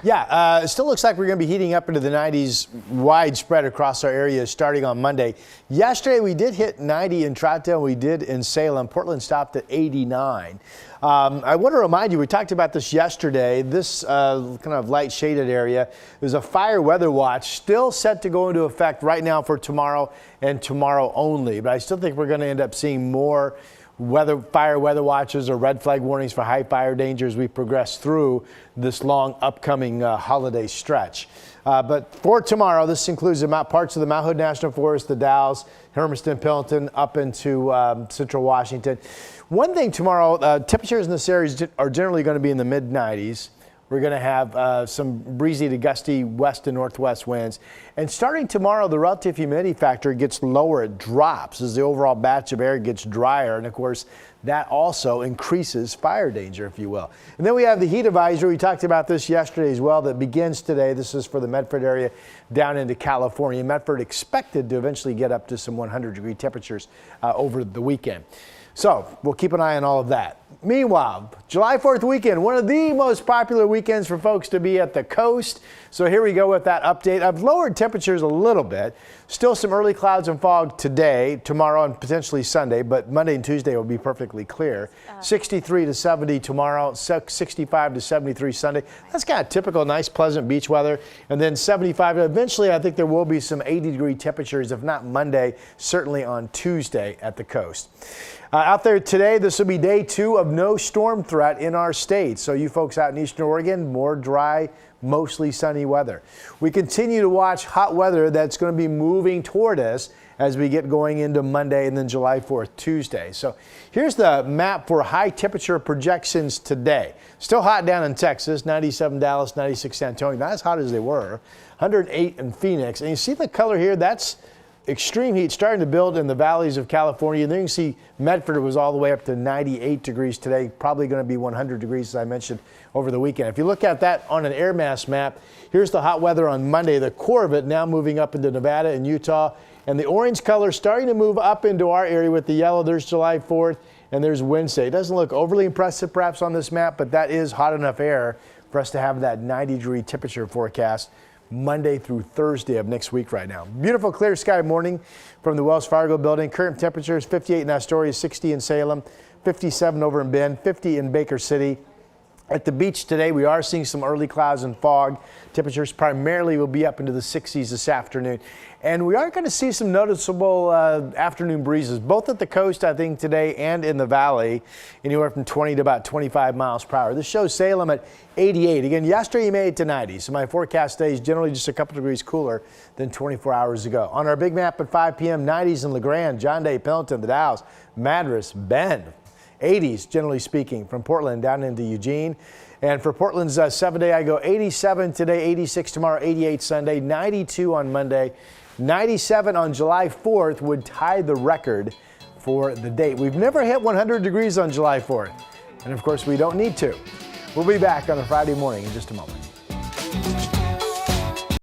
Yeah, it still looks like we're going to be heating up into the 90s widespread across our area starting on Monday. Yesterday we did hit 90 in Troutdale, we did in Salem. Portland stopped at 89. I want to remind you, we talked about this yesterday. This kind of light shaded area, there's a fire weather watch still set to go into effect right now for tomorrow and tomorrow only. But I still think we're going to end up seeing more fire weather watches or red flag warnings for high fire danger as we progress through this long upcoming holiday stretch. But for tomorrow, this includes parts of the Mount Hood National Forest, the Dalles, Hermiston, Pendleton, up into central Washington. One thing tomorrow, temperatures in this area are generally going to be in the mid-90s. We're going to have some breezy to gusty west and northwest winds. And starting tomorrow, the relative humidity factor gets lower. It drops as the overall batch of air gets drier. And of course, that also increases fire danger, if you will. And then we have the heat advisory. We talked about this yesterday as well. That begins today. This is for the Medford area down into California. Medford expected to eventually get up to some 100-degree temperatures over the weekend. So we'll keep an eye on all of that. Meanwhile, July 4th weekend, one of the most popular weekends for folks to be at the coast. So here we go with that update. I've lowered temperatures a little bit. Still some early clouds and fog today, tomorrow, and potentially Sunday, but Monday and Tuesday will be perfectly clear. 63 to 70 tomorrow, 65 to 73 Sunday. That's kind of typical, nice, pleasant beach weather. And then 75. Eventually, I think there will be some 80-degree temperatures, if not Monday, certainly on Tuesday at the coast. Out there today, this will be day 2 of no storm threat in our state. So you folks out in Eastern Oregon, more dry, mostly sunny weather. We continue to watch hot weather that's going to be moving toward us as we get going into Monday and then July 4th, Tuesday. So here's the map for high temperature projections today. Still hot down in Texas, 97 Dallas, 96 San Antonio. Not as hot as they were, 108 in Phoenix. And you see the color here? That's extreme heat starting to build in the valleys of California. And then you can see Medford was all the way up to 98 degrees today, probably going to be 100 degrees, as I mentioned, over the weekend. If you look at that on an air mass map, here's the hot weather on Monday, the core of it now moving up into Nevada and Utah. And the orange color starting to move up into our area with the yellow. There's July 4th and there's Wednesday. It doesn't look overly impressive perhaps on this map, but that is hot enough air for us to have that 90-degree temperature forecast Monday through Thursday of next week right now. Beautiful clear sky morning from the Wells Fargo building. Current temperatures 58 in Astoria, 60 in Salem, 57 over in Bend, 50 in Baker City. At the beach today, we are seeing some early clouds and fog. Temperatures primarily will be up into the 60s this afternoon. And we are going to see some noticeable afternoon breezes, both at the coast, I think, today and in the valley, anywhere from 20 to about 25 miles per hour. This shows Salem at 88. Again, yesterday you made it to 90, so my forecast today is generally just a couple degrees cooler than 24 hours ago. On our big map at 5 p.m., 90s in LeGrand, John Day, Pendleton, the Dalles, Madras, Bend. 80s, generally speaking, from Portland down into Eugene. And for Portland's 7-day, I go 87 today, 86 tomorrow, 88 Sunday, 92 on Monday, 97 on July 4th would tie the record for the date. We've never hit 100 degrees on July 4th. And of course, we don't need to. We'll be back on a Friday morning in just a moment.